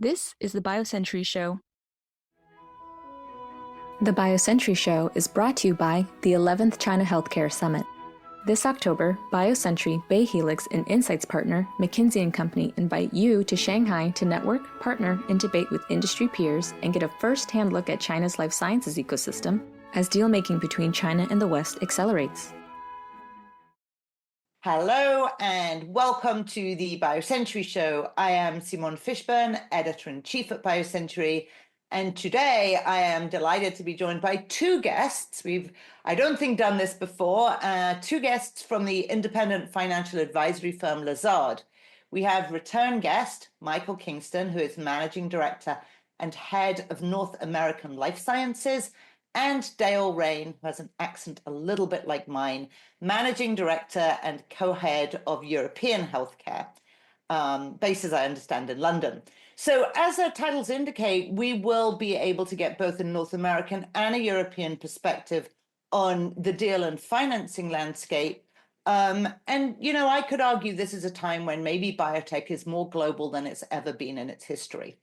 This is the BioCentury Show. The BioCentury Show is brought to you by the 11th China Healthcare Summit. This October, BioCentury, Bay Helix, and Insights partner, McKinsey & Company, invite you to Shanghai to network, partner, and debate with industry peers and get a first-hand look at China's life sciences ecosystem as deal-making between China and the West accelerates. Hello and welcome to the BioCentury Show. I am Simone Fishburne, Editor-in-Chief at BioCentury, and today I am delighted to be joined by two guests. I don't think, done this before, two guests from the independent financial advisory firm Lazard. We have return guest Michael Kingston, who is Managing Director and Head of North American Life Sciences, and Dale Raine, who has an accent a little bit like mine, Managing Director and Co-Head of European Healthcare, based, as I understand, in London. So as our titles indicate, we will be able to get both a North American and a European perspective on the deal and financing landscape. And, I could argue this is a time when maybe biotech is more global than it's ever been in its history.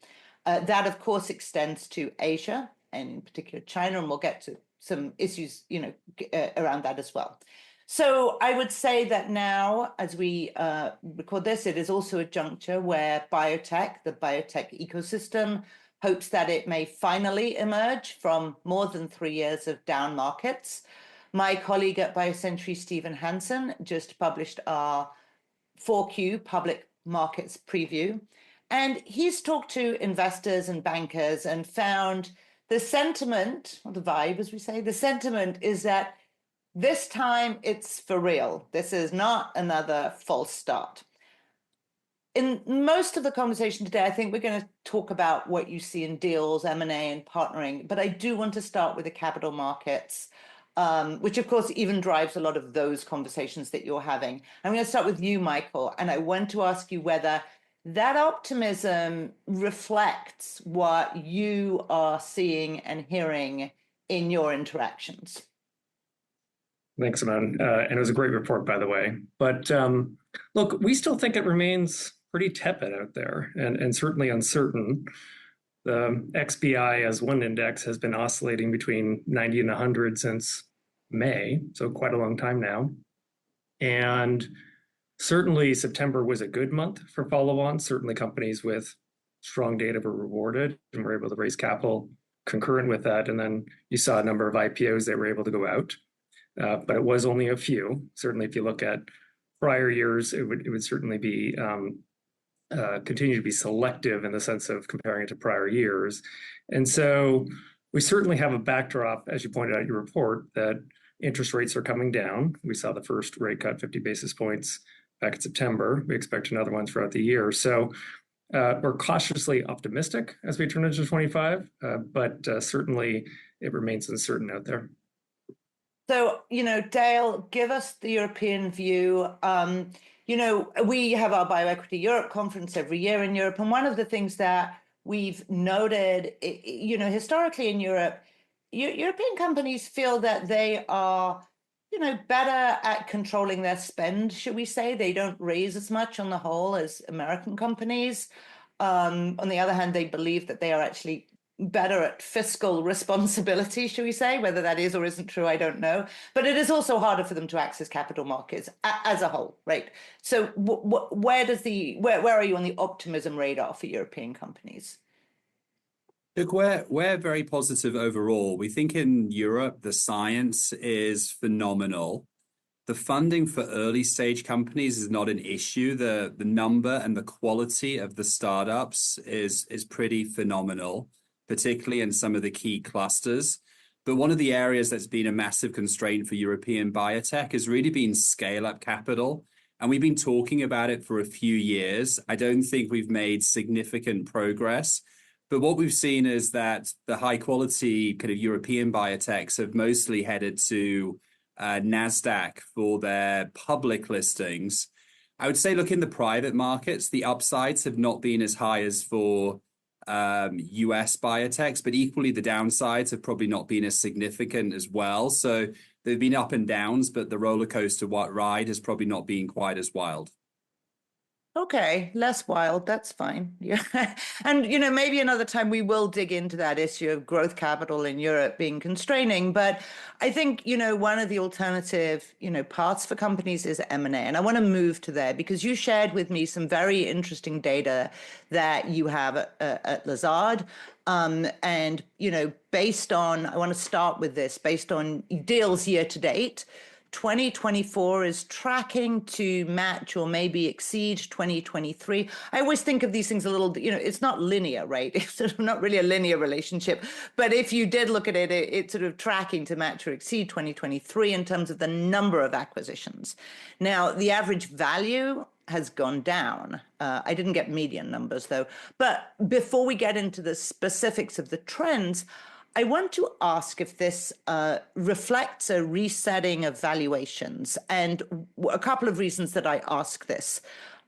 That, of course, extends to Asia, and in particular China, and we'll get to some issues, around that as well. So I would say that now, as we record this, it is also a juncture where biotech, the biotech ecosystem, hopes that it may finally emerge from more than 3 years of down markets. My colleague at BioCentury, Stephen Hansen, just published our 4Q public markets preview. And he's talked to investors and bankers and found the sentiment, or the vibe, as we say, the sentiment is that this time it's for real. This is not another false start. In most of the conversation today, I think we're going to talk about what you see in deals, M&A, and partnering. But I do want to start with the capital markets, which, of course, even drives a lot of those conversations that you're having. I'm going to start with you, Michael, and I want to ask you whether that optimism reflects what you are seeing and hearing in your interactions. Thanks, Simone. And it was a great report, by the way. But look, we still think it remains pretty tepid out there and certainly uncertain. The XBI as one index has been oscillating between 90 and 100 since May, so quite a long time now. And certainly September was a good month for follow-on. Certainly companies with strong data were rewarded and were able to raise capital concurrent with that. And then you saw a number of IPOs that were able to go out. But it was only a few. Certainly, if you look at prior years, it would certainly be continue to be selective in the sense of comparing it to prior years. And so we certainly have a backdrop, as you pointed out in your report, that interest rates are coming down. We saw the first rate cut 50 basis points back in September. We expect another one throughout the year. So we're cautiously optimistic as we turn into 25, but certainly it remains uncertain out there. So, Dale, give us the European view. We have our BioEquity Europe conference every year in Europe. And one of the things that we've noted, historically in Europe, European companies feel that they are, better at controlling their spend, should we say. They don't raise as much on the whole as American companies. On the other hand, they believe that they are actually better at fiscal responsibility, should we say? Whether that is or isn't true, I don't know. But it is also harder for them to access capital markets as a whole, right? So where are you on the optimism radar for European companies? Look, we're very positive overall. We think in Europe, the science is phenomenal. The funding for early stage companies is not an issue. The number and the quality of the startups is pretty phenomenal, particularly in some of the key clusters. But one of the areas that's been a massive constraint for European biotech has really been scale-up capital. And we've been talking about it for a few years. I don't think we've made significant progress. But what we've seen is that the high-quality kind of European biotechs have mostly headed to NASDAQ for their public listings. I would say, look, in the private markets, the upsides have not been as high as for US biotechs, but equally the downsides have probably not been as significant as well. So there've been up and downs, but the roller coaster ride has probably not been quite as wild. Okay, less wild. That's fine. Yeah. And, maybe another time we will dig into that issue of growth capital in Europe being constraining. But I think, one of the alternative, paths for companies is M&A. And I want to move to there because you shared with me some very interesting data that you have at Lazard. And, based on, I want to start with this, based on deals year to date, 2024 is tracking to match or maybe exceed 2023. I always think of these things a little, it's not linear, right? It's sort of not really a linear relationship. But if you did look at it, it's sort of tracking to match or exceed 2023 in terms of the number of acquisitions. Now, the average value has gone down. I didn't get median numbers, though. But before we get into the specifics of the trends, I want to ask if this reflects a resetting of valuations, and a couple of reasons that I ask this.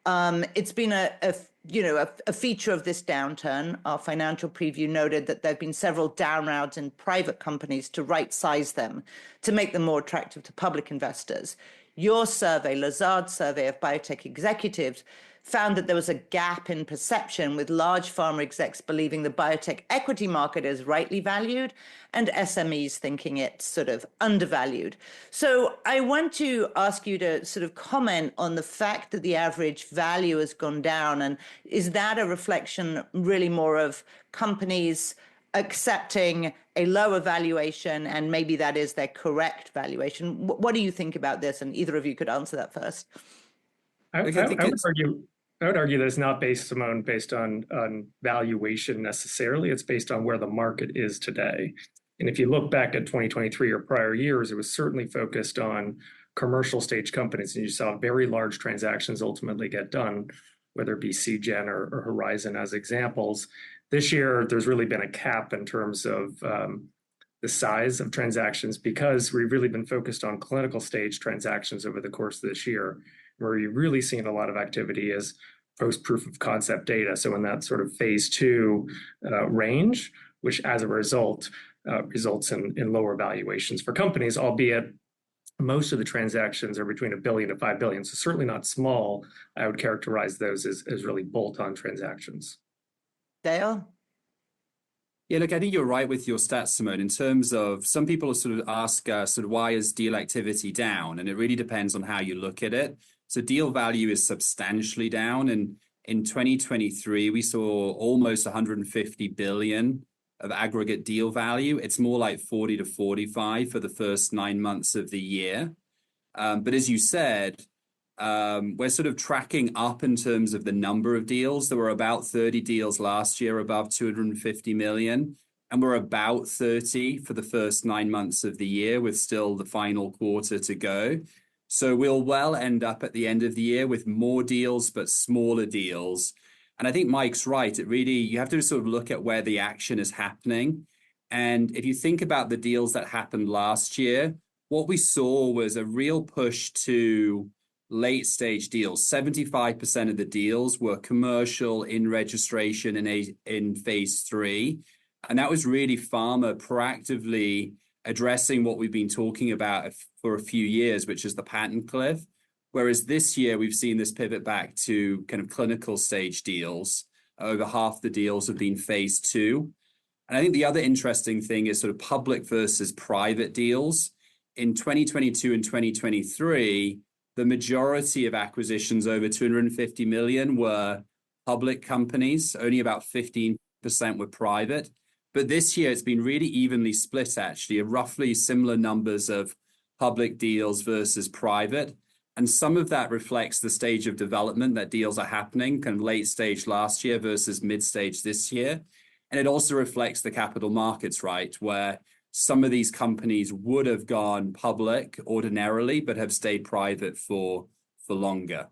It's been a feature of this downturn. Our financial preview noted that there have been several down rounds in private companies to right-size them, to make them more attractive to public investors. Your survey, Lazard's survey of biotech executives, found that there was a gap in perception, with large pharma execs believing the biotech equity market is rightly valued and SMEs thinking it's sort of undervalued. So I want to ask you to sort of comment on the fact that the average value has gone down. And is that a reflection really more of companies accepting a lower valuation, and maybe that is their correct valuation? What do you think about this? And either of you could answer that first. I would argue that it's not based on valuation necessarily. It's based on where the market is today. And if you look back at 2023 or prior years, it was certainly focused on commercial stage companies, and you saw very large transactions ultimately get done, whether it be Seagen or Horizon as examples. This year, there's really been a cap in terms of the size of transactions, because we've really been focused on clinical stage transactions over the course of this year. Where you're really seeing a lot of activity is post proof of concept data. So in that sort of phase 2 range, which as a result results in lower valuations for companies, albeit most of the transactions are between $1 billion to $5 billion. So certainly not small. I would characterize those as really bolt-on transactions. Dale? Yeah, look, I think you're right with your stats, Simone, in terms of some people sort of ask sort of why is deal activity down? And it really depends on how you look at it. So deal value is substantially down. And in 2023, we saw almost 150 billion of aggregate deal value. It's more like 40 to 45 for the first 9 months of the year. But as you said, we're sort of tracking up in terms of the number of deals. There were about 30 deals last year above 250 million. And we're about 30 for the first 9 months of the year, with still the final quarter to go. So we'll well end up at the end of the year with more deals, but smaller deals. And I think Mike's right. You have to sort of look at where the action is happening. And if you think about the deals that happened last year, what we saw was a real push to late stage deals. 75% of the deals were commercial in registration in phase 3. And that was really pharma proactively addressing what we've been talking about for a few years, which is the patent cliff. Whereas this year, we've seen this pivot back to kind of clinical stage deals. Over half the deals have been phase 2. And I think the other interesting thing is sort of public versus private deals. In 2022 and 2023, the majority of acquisitions over 250 million were public companies. Only about 15% were private. But this year, it's been really evenly split, actually, roughly similar numbers of public deals versus private. And some of that reflects the stage of development that deals are happening, kind of late stage last year versus mid stage this year. And it also reflects the capital markets, right, where some of these companies would have gone public ordinarily, but have stayed private for longer.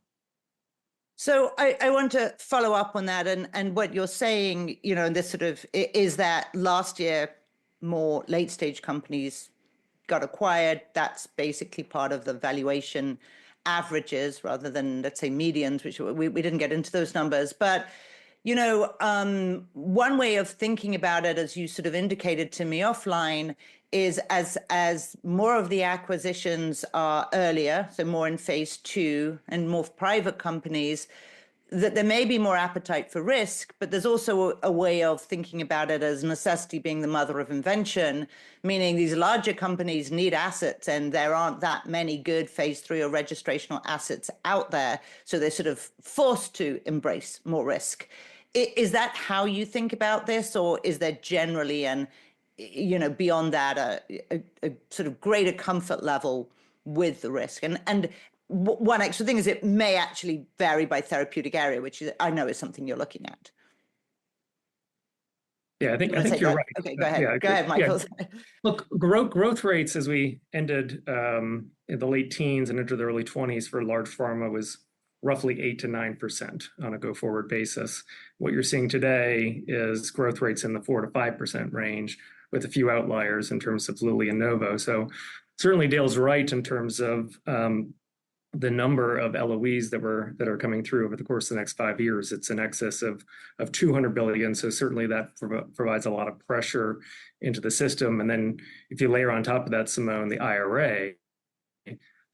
So I want to follow up on that, and what you're saying, and this sort of is that last year more late stage companies got acquired. That's basically part of the valuation averages rather than, let's say, medians, which we didn't get into those numbers. But one way of thinking about it, as you sort of indicated to me offline, is as more of the acquisitions are earlier, so more in phase 2 and more private companies, that there may be more appetite for risk, but there's also a way of thinking about it as necessity being the mother of invention, meaning these larger companies need assets and there aren't that many good phase 3 or registrational assets out there. So they're sort of forced to embrace more risk. Is that how you think about this, or is there generally beyond that, a sort of greater comfort level with the risk? And one extra thing is it may actually vary by therapeutic area, which I know is something you're looking at. Yeah, I think you're right. Okay, go ahead. Go ahead, Michael. Yeah. Look, growth rates as we ended in the late teens and into the early 20s for large pharma was roughly 8 to 9% on a go-forward basis. What you're seeing today is growth rates in the 4 to 5% range, with a few outliers in terms of Lilly and Novo. So certainly Dale's right in terms of the number of LOEs that are coming through over the course of the next 5 years. It's in excess of 200 billion. So certainly that provides a lot of pressure into the system. And then if you layer on top of that, Simone, the IRA,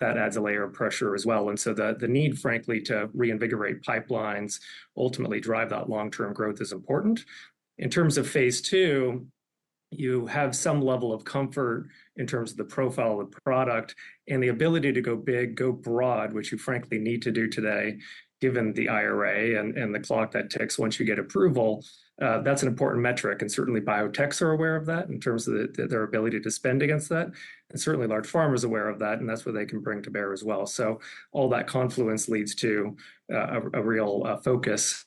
that adds a layer of pressure as well. And so the need, frankly, to reinvigorate pipelines, ultimately drive that long-term growth is important. In terms of phase 2, you have some level of comfort in terms of the profile of the product and the ability to go big, go broad, which you frankly need to do today, given the IRA and the clock that ticks once you get approval. That's an important metric, and certainly biotechs are aware of that in terms of their ability to spend against that. And certainly large pharma is aware of that, and that's what they can bring to bear as well. So all that confluence leads to a real focus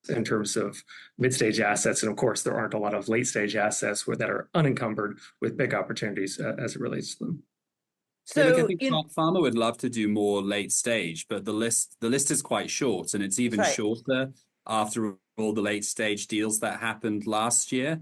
in terms of mid-stage assets. And of course, there aren't a lot of late-stage assets that are unencumbered with big opportunities as it relates to them. So look, I think pharma would love to do more late stage, but the list is quite short, and it's even shorter after all the late stage deals that happened last year.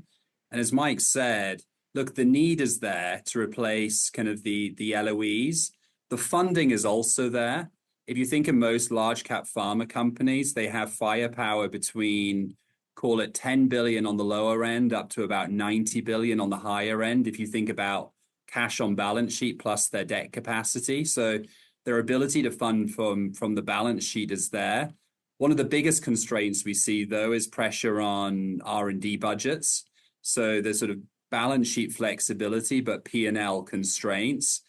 And as Mike said, look, the need is there to replace kind of the LOEs. The funding is also there. If you think of most large cap pharma companies, they have firepower between, call it 10 billion on the lower end up to about 90 billion on the higher end. If you think about cash on balance sheet plus their debt capacity. So their ability to fund from the balance sheet is there. One of the biggest constraints we see, though, is pressure on R&D budgets. So there's sort of balance sheet flexibility, but P&L constraints.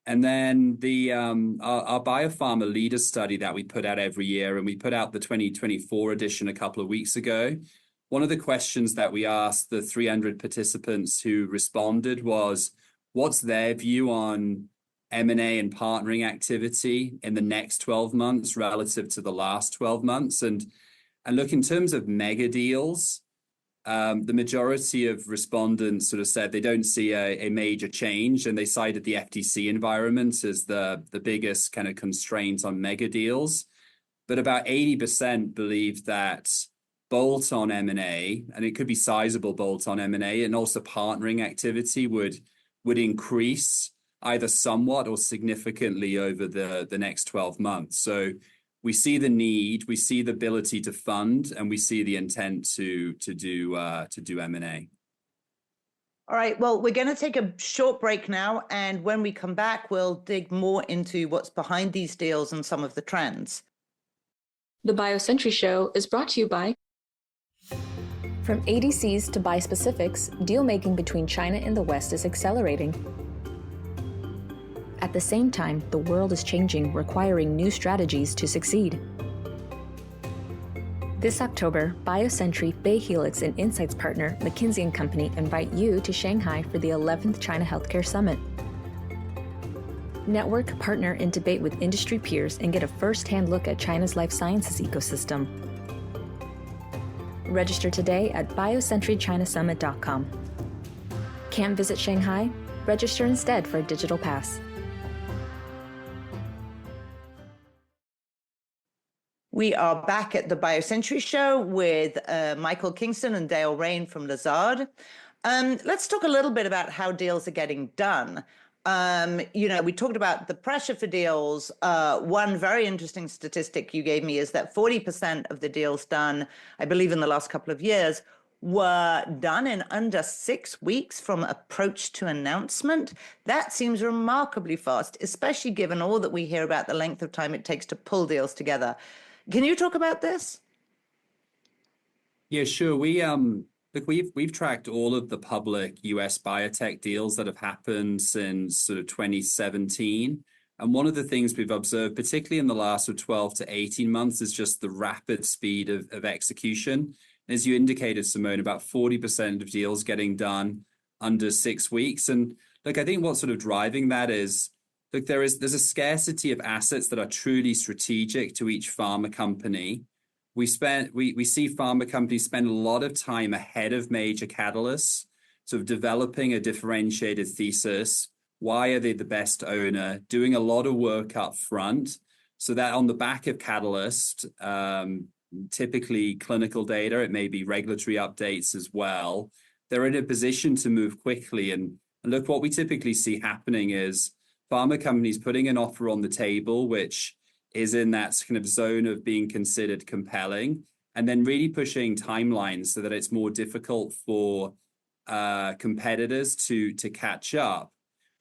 And then our Biopharma leader study that we put out every year, and we put out the 2024 edition a couple of weeks ago. One of the questions that we asked the 300 participants who responded was, what's their view on M&A and partnering activity in the next 12 months relative to the last 12 months? And look, in terms of mega deals, the majority of respondents sort of said they don't see a major change, and they cited the FTC environment as the biggest kind of constraint on mega deals. But about 80% believe that bolt-on M&A, and it could be sizable bolt-on M&A, and also partnering activity would increase either somewhat or significantly over the next 12 months. So we see the need, we see the ability to fund, and we see the intent to do M&A. All right, well, we're going to take a short break now, and when we come back, we'll dig more into what's behind these deals and some of the trends. The BioCentury Show is brought to you by... From ADCs to bispecifics, deal-making between China and the West is accelerating. At the same time, the world is changing, requiring new strategies to succeed. This October, BioCentury, Bay Helix, and Insights partner McKinsey & Company invite you to Shanghai for the 11th China Healthcare Summit. Network, partner, and debate with industry peers and get a first-hand look at China's life sciences ecosystem. Register today at biocenturychinasummit.com. Can't visit Shanghai? Register instead for a digital pass. We are back at the BioCentury Show with Michael Kingston and Dale Raine from Lazard. Let's talk a little bit about how deals are getting done. We talked about the pressure for deals. One very interesting statistic you gave me is that 40% of the deals done, I believe in the last couple of years, were done in under 6 weeks from approach to announcement. That seems remarkably fast, especially given all that we hear about the length of time it takes to pull deals together. Can you talk about this? Yeah, sure. We've tracked all of the public US biotech deals that have happened since sort of 2017. And one of the things we've observed, particularly in the last sort of 12 to 18 months, is just the rapid speed of execution. As you indicated, Simone, about 40% of deals getting done under 6 weeks. And look, I think what's sort of driving that is, look, there's a scarcity of assets that are truly strategic to each pharma company. We see pharma companies spend a lot of time ahead of major catalysts, sort of developing a differentiated thesis. Why are they the best owner? Doing a lot of work up front, so that on the back of catalyst, typically clinical data, it may be regulatory updates as well, they're in a position to move quickly. And look, what we typically see happening is pharma companies putting an offer on the table, which is in that kind of zone of being considered compelling, and then really pushing timelines so that it's more difficult for competitors to catch up.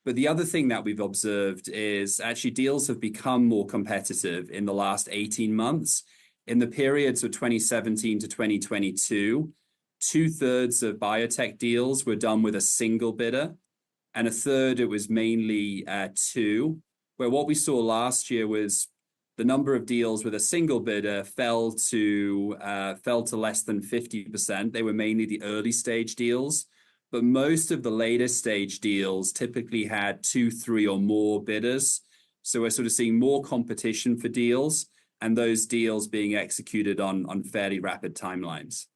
But the other thing that we've observed is actually deals have become more competitive in the last 18 months. In the periods of 2017 to 2022, 2/3 of biotech deals were done with a single bidder, and a third, it was mainly two, where what we saw last year was the number of deals with a single bidder fell to less than 50%. They were mainly the early stage deals, but most of the later stage deals typically had 2, 3, or more bidders. So we're sort of seeing more competition for deals, and those deals being executed on fairly rapid timelines.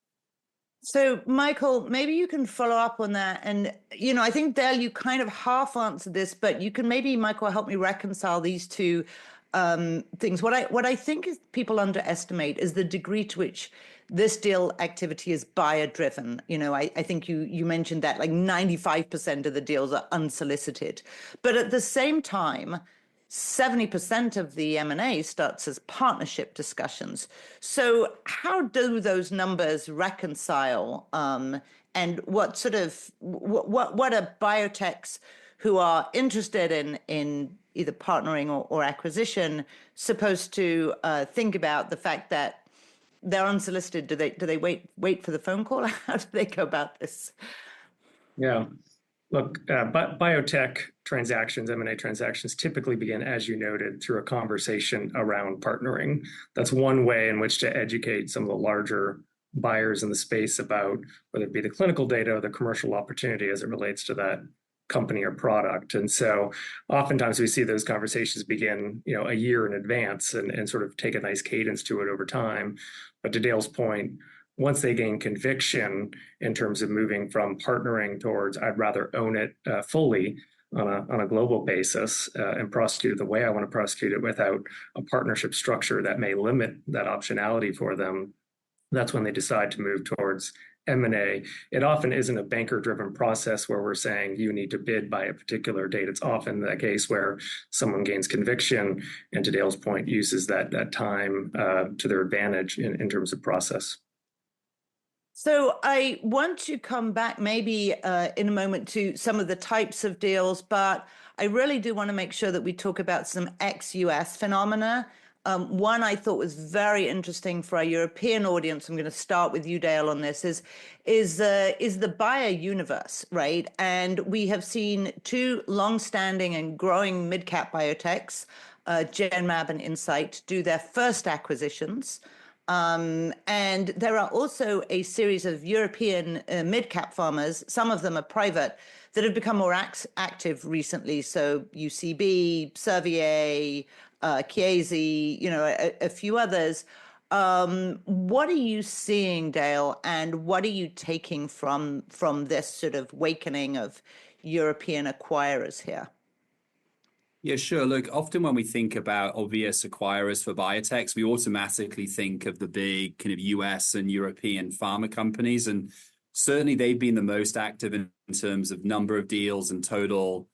So, Michael, maybe you can follow up on that. And, I think, Dale, you kind of half answered this, but you can maybe, Michael, help me reconcile these two things. What I think is people underestimate is the degree to which this deal activity is buyer driven. I think you mentioned that like 95% of the deals are unsolicited, but at the same time, 70% of the M&A starts as partnership discussions. So how do those numbers reconcile? And what are biotechs who are interested in either partnering or acquisition supposed to think about the fact that they're unsolicited? Do they wait for the phone call? How do they go about this? Yeah. Look, biotech transactions, M&A transactions, typically begin, as you noted, through a conversation around partnering. That's one way in which to educate some of the larger buyers in the space about whether it be the clinical data or the commercial opportunity as it relates to that company or product. And so oftentimes we see those conversations begin, a year in advance and sort of take a nice cadence to it over time. But to Dale's point, once they gain conviction in terms of moving from partnering towards, I'd rather own it fully on a global basis and prosecute it the way I want to prosecute it without a partnership structure that may limit that optionality for them, that's when they decide to move towards M&A. It often isn't a banker-driven process where we're saying you need to bid by a particular date. It's often the case where someone gains conviction and, to Dale's point, uses that time to their advantage in terms of process. So I want to come back maybe in a moment to some of the types of deals, but I really do want to make sure that we talk about some ex-US phenomena. One I thought was very interesting for our European audience. I'm going to start with you, Dale, on this. Is the buyer universe, right? And we have seen two long-standing and growing mid-cap biotechs, Genmab and Incyte, do their first acquisitions. And there are also a series of European mid-cap pharmas, some of them are private, that have become more active recently. So UCB, Servier, Chiesi, a few others. What are you seeing, Dale, and what are you taking from this sort of awakening of European acquirers here? Yeah, sure. Look, often when we think about obvious acquirers for biotechs, we automatically think of the big kind of US and European pharma companies. And certainly they've been the most active in terms of number of deals and total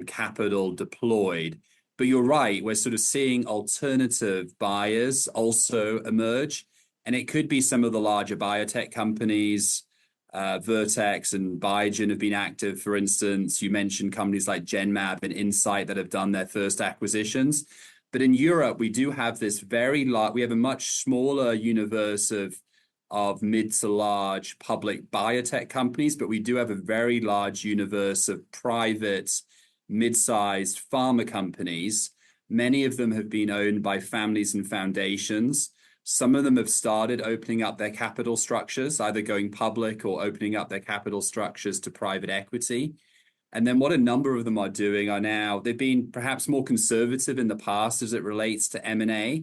capital deployed. But you're right, we're sort of seeing alternative buyers also emerge. And it could be some of the larger biotech companies. Vertex and Biogen have been active, for instance. You mentioned companies like Genmab and Incyte that have done their first acquisitions. But in Europe, we do have this very large, we have a much smaller universe of mid to large public biotech companies, but we do have a very large universe of private, mid-sized pharma companies. Many of them have been owned by families and foundations. Some of them have started opening up their capital structures, either going public or opening up their capital structures to private equity. And then what a number of them are doing are now, they've been perhaps more conservative in the past as it relates to M&A,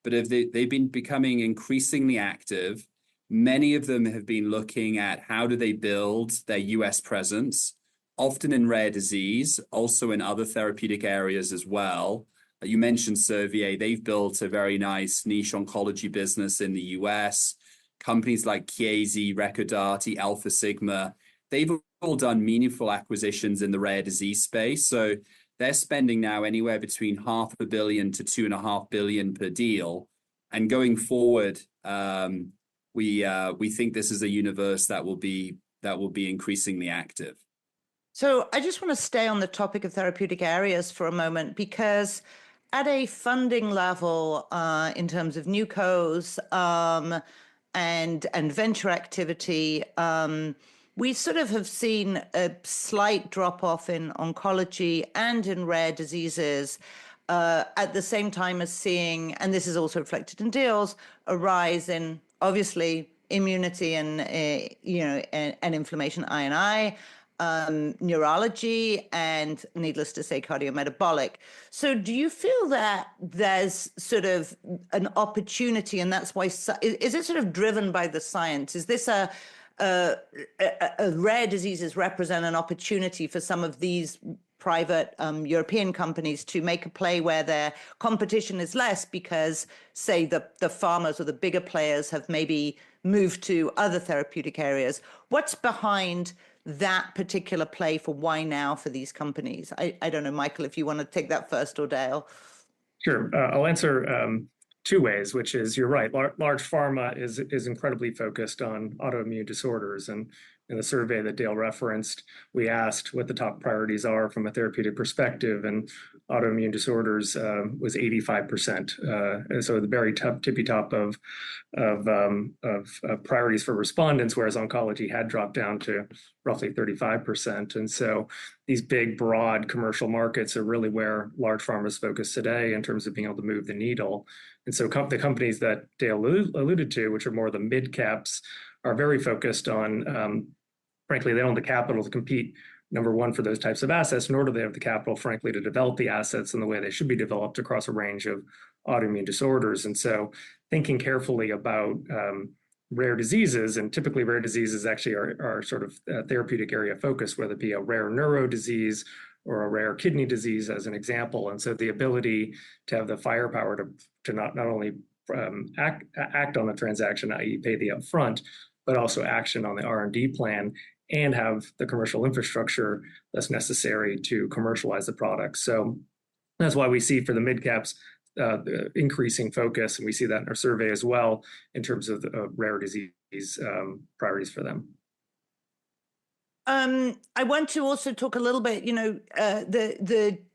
but they've been becoming increasingly active. Many of them have been looking at how do they build their US presence, often in rare disease, also in other therapeutic areas as well. You mentioned Servier. They've built a very nice niche oncology business in the US. Companies like Chiesi, Recordati, Alpha Sigma, they've all done meaningful acquisitions in the rare disease space. So they're spending now anywhere between $500 million to $2.5 billion per deal. And going forward, we think this is a universe that will be increasingly active. So I just want to stay on the topic of therapeutic areas for a moment, because at a funding level, in terms of newcos and venture activity, we sort of have seen a slight drop off in oncology and in rare diseases. At the same time as seeing, and this is also reflected in deals, a rise in obviously immunity and and inflammation, I&I, neurology, and needless to say, cardiometabolic. So do you feel that there's sort of an opportunity, and that's why, is it sort of driven by the science? Is this a rare diseases represent an opportunity for some of these private European companies to make a play where their competition is less because, say, the pharmas or the bigger players have maybe moved to other therapeutic areas? What's behind that particular play for why now for these companies? I don't know, Michael, if you want to take that first, or Dale. Sure. I'll answer two ways, which is, you're right, large pharma is incredibly focused on autoimmune disorders. And in the survey that Dale referenced, we asked what the top priorities are from a therapeutic perspective, and autoimmune disorders was 85%. And so the very tippy top of priorities for respondents, whereas oncology had dropped down to roughly 35%. And so these big, broad commercial markets are really where large pharma is focused today in terms of being able to move the needle. And so the companies that Dale alluded to, which are more the mid caps, are very focused on, frankly, they don't have the capital to compete, number one, for those types of assets, nor do they have the capital, frankly, to develop the assets in the way they should be developed across a range of autoimmune disorders. And so thinking carefully about rare diseases, and typically rare diseases actually are sort of therapeutic area focused, whether it be a rare neuro disease or a rare kidney disease as an example. And so the ability to have the firepower to not only act on the transaction, i.e. pay the upfront, but also action on the R&D plan and have the commercial infrastructure that's necessary to commercialize the product. So that's why we see for the mid caps the increasing focus, and we see that in our survey as well in terms of the rare disease priorities for them. I want to also talk a little bit,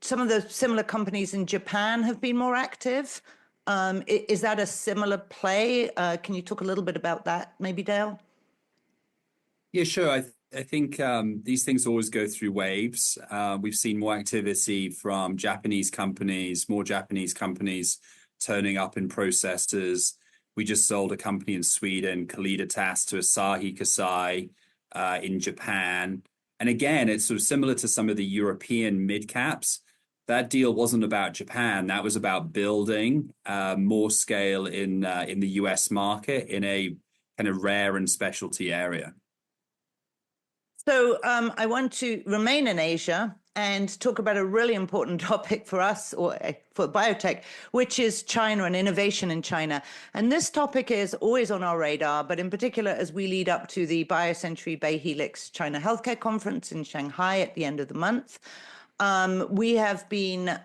some of the similar companies in Japan have been more active. Is that a similar play? Can you talk a little bit about that, maybe, Dale? Yeah, sure. I think these things always go through waves. We've seen more activity from Japanese companies, more Japanese companies turning up in processes. We just sold a company in Sweden, Calliditas, to Asahi Kasei in Japan. And again, it's sort of similar to some of the European mid-caps. That deal wasn't about Japan. That was about building more scale in the US market in a kind of rare and specialty area. So I want to remain in Asia and talk about a really important topic for us, or for biotech, which is China and innovation in China. And this topic is always on our radar, but in particular, as we lead up to the BioCentury Bay Helix China Healthcare Conference in Shanghai at the end of the month. We have been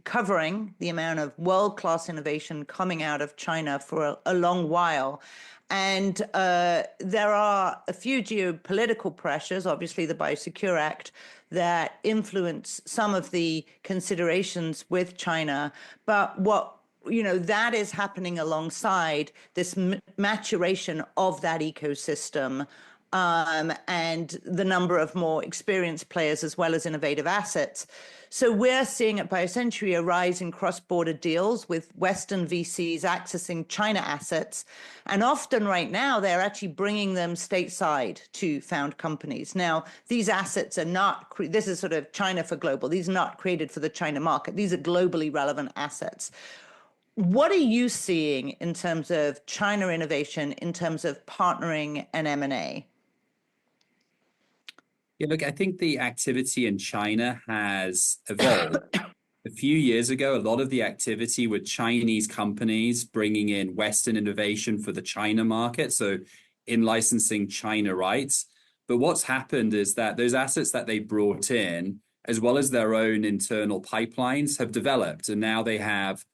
covering the amount of world-class innovation coming out of China for a long while. And there are a few geopolitical pressures, obviously the Biosecure Act, that influence some of the considerations with China. But that is happening alongside this maturation of that ecosystem, and the number of more experienced players as well as innovative assets. So we're seeing at BioCentury a rise in cross-border deals with Western VCs accessing China assets. And often right now, they're actually bringing them stateside to found companies. Now, these assets are not, this is sort of China for global. These are not created for the China market. These are globally relevant assets. What are you seeing in terms of China innovation, in terms of partnering and M&A? Yeah, look, I think the activity in China has evolved. A few years ago, a lot of the activity with Chinese companies bringing in Western innovation for the China market, so in licensing China rights. But what's happened is that those assets that they brought in, as well as their own internal pipelines, have developed. And now they have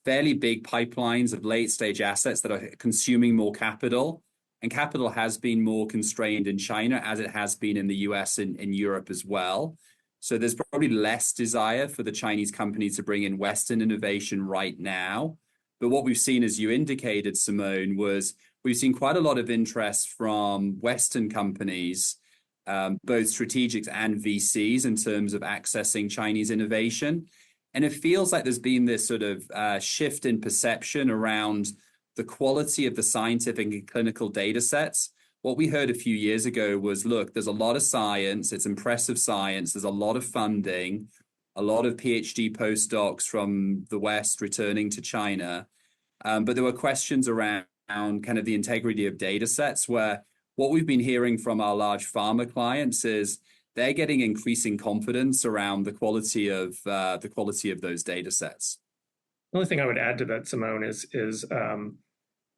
fairly big pipelines of late-stage assets that are consuming more capital. And capital has been more constrained in China, as it has been in the US and in Europe as well. So there's probably less desire for the Chinese companies to bring in Western innovation right now. But what we've seen, as you indicated, Simone, was we've seen quite a lot of interest from Western companies, both strategics and VCs, in terms of accessing Chinese innovation. And it feels like there's been this sort of shift in perception around the quality of the scientific and clinical data sets. What we heard a few years ago was, look, there's a lot of science, it's impressive science, there's a lot of funding, a lot of PhD postdocs from the West returning to China. But there were questions around kind of the integrity of data sets, where what we've been hearing from our large pharma clients is they're getting increasing confidence around the quality of those data sets. The only thing I would add to that, Simone, is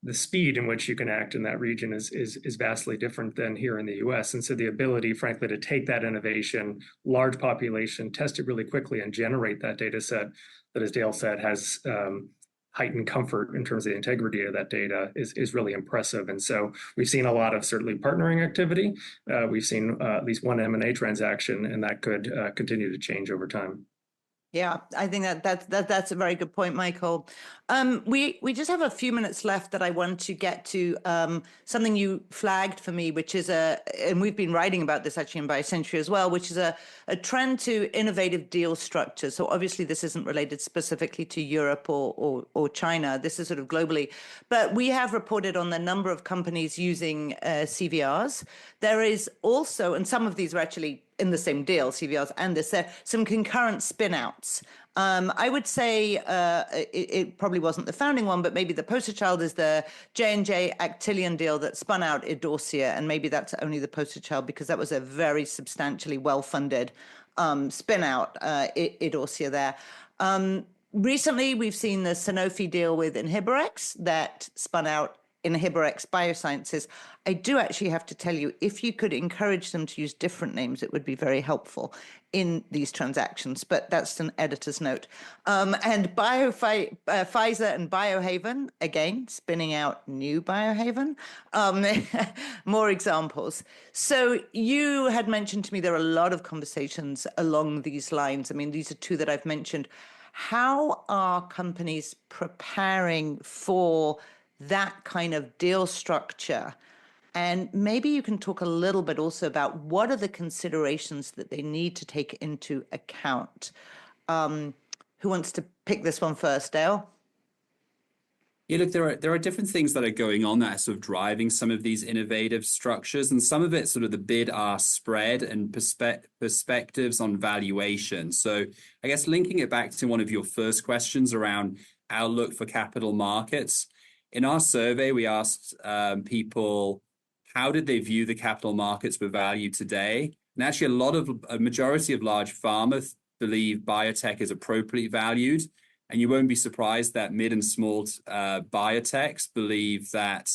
the speed in which you can act in that region is vastly different than here in the US. And so the ability, frankly, to take that innovation, large population, test it really quickly and generate that data set that, as Dale said, has heightened comfort in terms of the integrity of that data is really impressive. And so we've seen a lot of certainly partnering activity. We've seen at least one M&A transaction, and that could continue to change over time. Yeah, I think that's a very good point, Michael. We just have a few minutes left that I want to get to something you flagged for me, which is and we've been writing about this actually in BioCentury as well, which is a trend to innovative deal structures. So obviously this isn't related specifically to Europe or China. This is sort of globally. But we have reported on the number of companies using CVRs. There is also, and some of these are actually in the same deal, CVRs, and there's some concurrent spin-outs. I would say it probably wasn't the founding one, but maybe the poster child is the J&J Actelion deal that spun out Idorsia, and maybe that's only the poster child because that was a very substantially well-funded spin-out, Idorsia there. Recently, we've seen the Sanofi deal with Inhibrx that spun out Inhibrx Biosciences. I do actually have to tell you, if you could encourage them to use different names, it would be very helpful in these transactions, but that's an editor's note. And Pfizer and Biohaven, again, spinning out new Biohaven. More examples. So you had mentioned to me there are a lot of conversations along these lines. I mean, these are two that I've mentioned. How are companies preparing for that kind of deal structure? And maybe you can talk a little bit also about what are the considerations that they need to take into account. Who wants to pick this one first, Dale? Yeah, look, there are different things that are going on that are sort of driving some of these innovative structures, and some of it's sort of the bid-ask spread and perspectives on valuation. So I guess linking it back to one of your first questions around outlook for capital markets, in our survey, we asked people, how did they view the capital markets for value today? And actually, a majority of large pharma believe biotech is appropriately valued. And you won't be surprised that mid and small biotechs believe that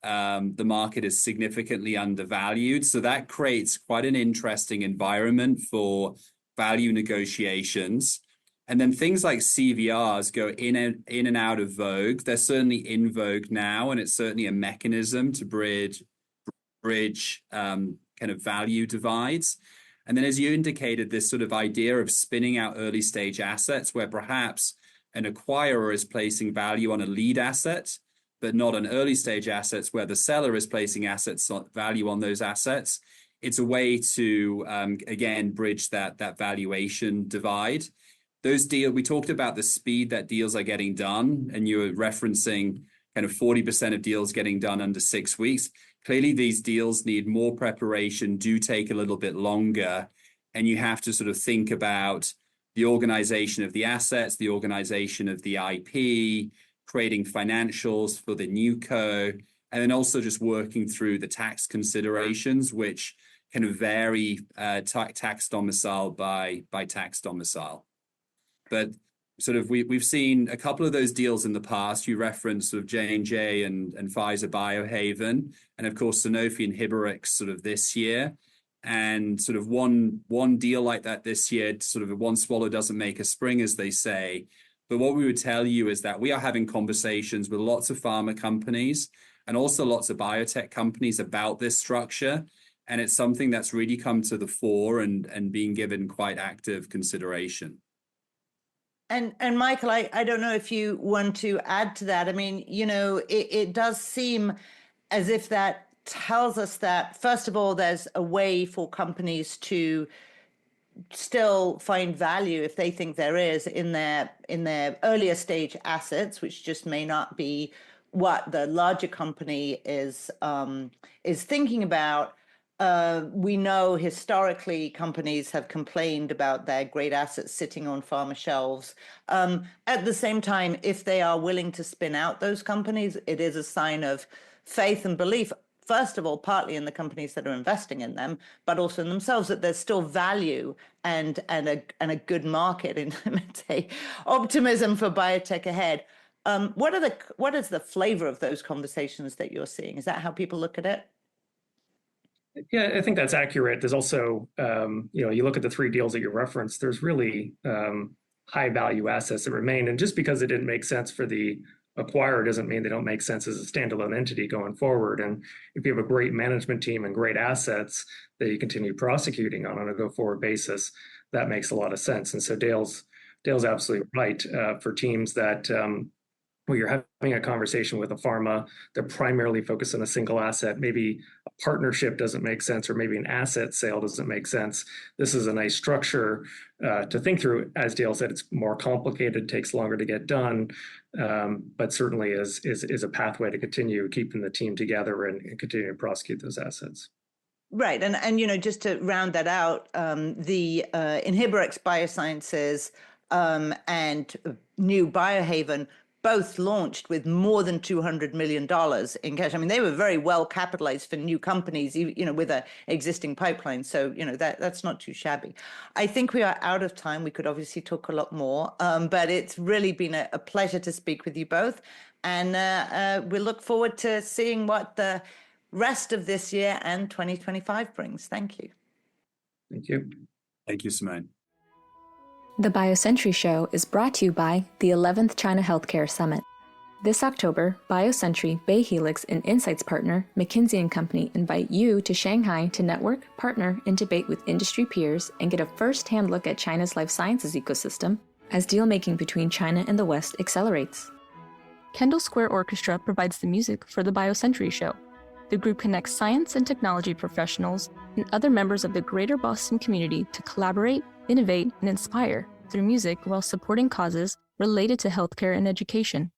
the market is significantly undervalued. So that creates quite an interesting environment for value negotiations. And then things like CVRs go in and out of vogue. They're certainly in vogue now, and it's certainly a mechanism to bridge kind of value divides. And then, as you indicated, this sort of idea of spinning out early stage assets where perhaps an acquirer is placing value on a lead asset, but not on early stage assets where the seller is placing value on those assets. It's a way to, again, bridge that valuation divide. Those deals, we talked about the speed that deals are getting done, and you were referencing kind of 40% of deals getting done under 6 weeks. Clearly, these deals need more preparation, do take a little bit longer, and you have to sort of think about the organization of the assets, the organization of the IP, creating financials for the new co, and then also just working through the tax considerations, which kind of vary tax domicile by tax domicile. But sort of we've seen a couple of those deals in the past. You referenced sort of J&J and Pfizer Biohaven, and of course Sanofi and Hibberics sort of this year. And sort of one deal like that this year, sort of one swallow doesn't make a spring, as they say. But what we would tell you is that we are having conversations with lots of pharma companies and also lots of biotech companies about this structure. And it's something that's really come to the fore and being given quite active consideration. And Michael, I don't know if you want to add to that. I mean, you know, it does seem as if that tells us that, first of all, there's a way for companies to still find value, if they think there is, in their earlier stage assets, which just may not be what the larger company is thinking about. We know historically companies have complained about their great assets sitting on pharma shelves. At the same time, if they are willing to spin out those companies, it is a sign of faith and belief, first of all, partly in the companies that are investing in them, but also in themselves, that there's still value and a good market in, let's say, optimism for biotech ahead. What is the flavor of those conversations that you're seeing? Is that how people look at it? Yeah, I think that's accurate. There's also, you look at the 3 deals that you referenced, there's really high value assets that remain. And just because it didn't make sense for the acquirer doesn't mean they don't make sense as a standalone entity going forward. And if you have a great management team and great assets that you continue prosecuting on a go-forward basis, that makes a lot of sense. And so Dale's absolutely right. For teams that where you're having a conversation with a pharma, they're primarily focused on a single asset. Maybe a partnership doesn't make sense, or maybe an asset sale doesn't make sense. This is a nice structure to think through. As Dale said, it's more complicated, takes longer to get done, but certainly is a pathway to continue keeping the team together and continue to prosecute those assets. Right, and just to round that out, the Inhibrx Biosciences and new Biohaven both launched with more than $200 million in cash. I mean, they were very well capitalized for new companies, with an existing pipeline. So, that's not too shabby. I think we are out of time. We could obviously talk a lot more, but it's really been a pleasure to speak with you both. And we look forward to seeing what the rest of this year and 2025 brings. Thank you. Thank you. Thank you, Simone. The BioCentury Show is brought to you by the 11th China Healthcare Summit. This October, BioCentury, Bay Helix, and Insights partner, McKinsey & Company, invite you to Shanghai to network, partner, and debate with industry peers and get a first-hand look at China's life sciences ecosystem as deal-making between China and the West accelerates. Kendall Square Orchestra provides the music for the BioCentury Show. The group connects science and technology professionals and other members of the greater Boston community to collaborate, innovate, and inspire through music while supporting causes related to healthcare and education.